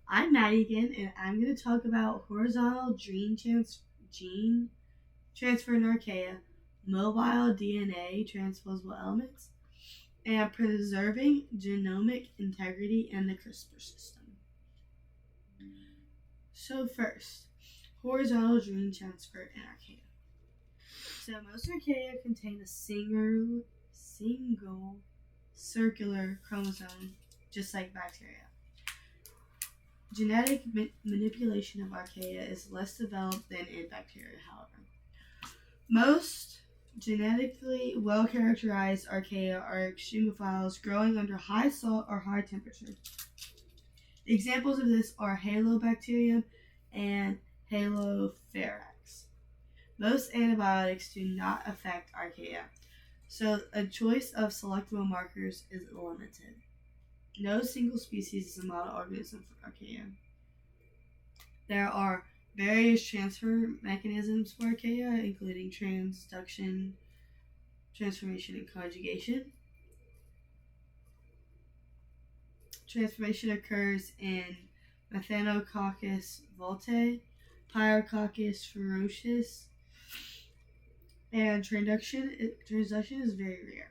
I'm Maddie again, and I'm going to talk about horizontal gene transfer in archaea, mobile DNA transposable elements, and preserving genomic integrity in the CRISPR system. So first, horizontal gene transfer in archaea. So most archaea contain a single circular chromosome, just like bacteria. Genetic manipulation of archaea is less developed than in bacteria, however. Most genetically well characterized archaea are extremophiles growing under high salt or high temperature. Examples of this are Halobacterium and Halophorax. Most antibiotics do not affect archaea, so a choice of selectable markers is limited. No single species is a model organism for archaea. There are various transfer mechanisms for archaea, including transduction, transformation, and conjugation. Transformation occurs in Methanococcus voltae, Pyrococcus ferocis, and transduction is very rare.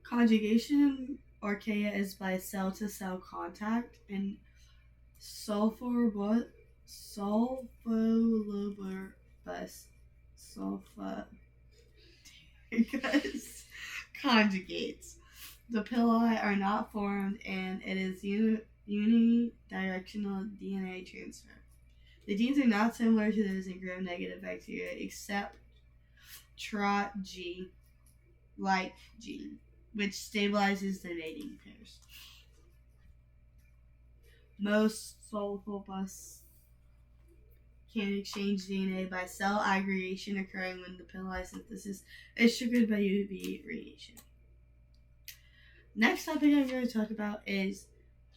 Conjugation archaea is by cell-to-cell contact, and sulfolobus conjugates. The pili are not formed, and it is unidirectional DNA transfer. The genes are not similar to those in gram-negative bacteria, except TROT-G, like gene, which stabilizes the mating pairs. Most sulfolobus can exchange DNA by cell aggregation occurring when the pili synthesis is triggered by UV radiation. Next topic I'm going to talk about is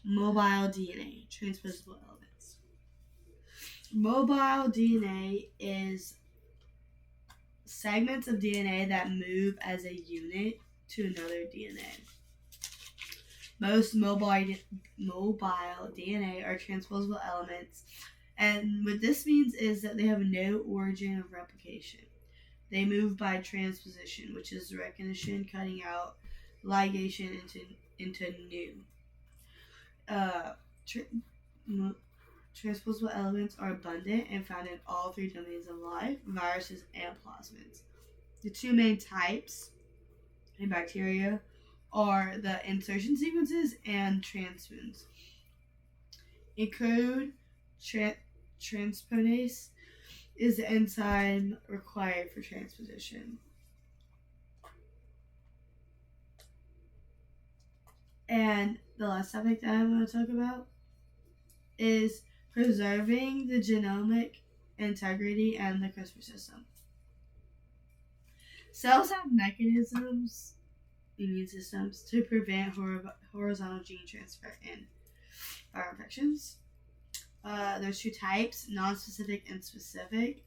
mobile DNA, transposable elements. Mobile DNA is segments of DNA that move as a unit to another DNA. Most mobile DNA are transposable elements, and what this means is that they have no origin of replication. They move by transposition, which is recognition, cutting out, ligation into new. Transposable elements are abundant and found in all three domains of life, viruses and plasmids. The two main types in bacteria are the insertion sequences and transpoons. Encode transponase is the enzyme required for transposition. And the last topic that I'm going to talk about is preserving the genomic integrity and the CRISPR system. Cells have mechanisms, immune systems, to prevent horizontal gene transfer in viral infections. There's two types, non-specific and specific.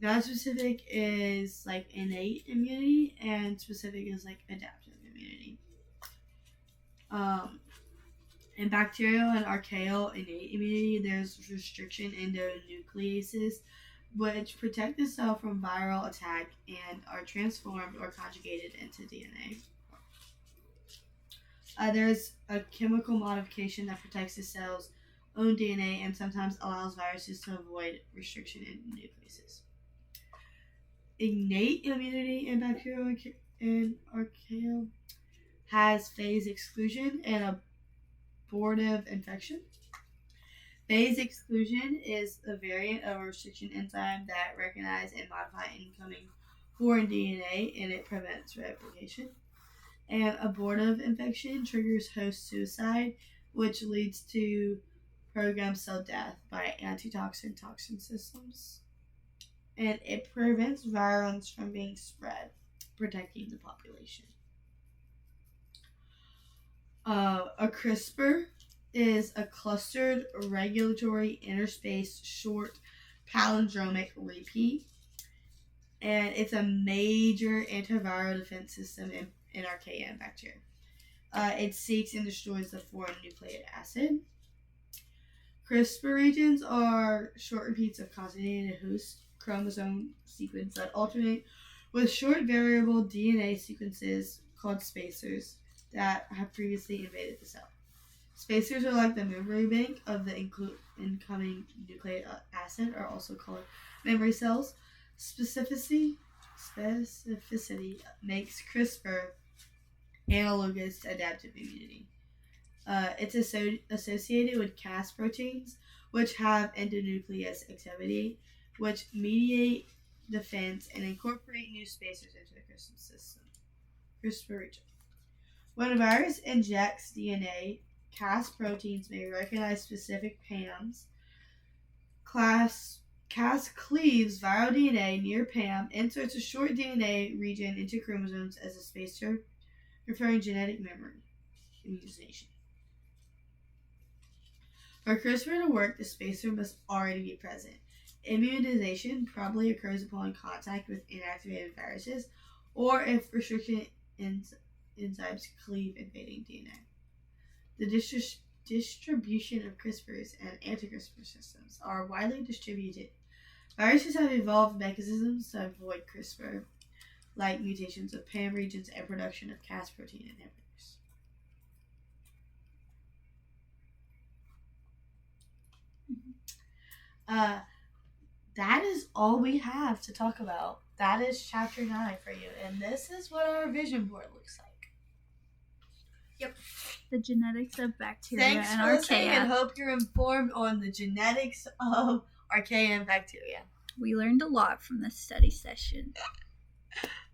Non-specific is like innate immunity, and specific is like adaptive immunity. In bacterial and archaeal innate immunity, there's restriction endonucleases, which protect the cell from viral attack and are transformed or conjugated into DNA. There's a chemical modification that protects the cell's own DNA and sometimes allows viruses to avoid restriction in nucleases. Innate immunity in bacterial and archaeal has phase exclusion and abortive infection. Phase exclusion is a variant of a restriction enzyme that recognizes and modifies incoming foreign DNA, and it prevents replication. And abortive infection triggers host suicide, which leads to programmed cell death by antitoxin toxin systems. And it prevents virulence from being spread, protecting the population. A CRISPR is a clustered regulatory interspaced short palindromic repeat, and it's a major antiviral defense system in archaea and bacteria. It seeks and destroys the foreign nucleic acid. CRISPR regions are short repeats of conjugated host chromosome sequence that alternate with short variable DNA sequences called spacers that have previously invaded the cell. Spacers are like the memory bank of the incoming nucleic acid, are also called memory cells. Specificity makes CRISPR analogous to adaptive immunity. It's associated with Cas proteins, which have endonuclease activity, which mediate defense and incorporate new spacers into the CRISPR system. CRISPR region. When a virus injects DNA, Cas proteins may recognize specific PAMs. Cas cleaves viral DNA near PAM, inserts a short DNA region into chromosomes as a spacer, referring genetic memory. Immunization. For CRISPR to work, the spacer must already be present. Immunization probably occurs upon contact with inactivated viruses or if restriction enzymes cleave invading DNA. The distribution of CRISPRs and anti-CRISPR systems are widely distributed. Viruses have evolved mechanisms to avoid CRISPR, like mutations of PAM regions and production of Cas protein inhibitors. That is all we have to talk about. That is chapter 9 for you, and this is what our vision board looks like. Yep. The genetics of bacteria Thanks and for listening, archaea. and hope you're informed on the genetics of archaea and bacteria. We learned a lot from this study session.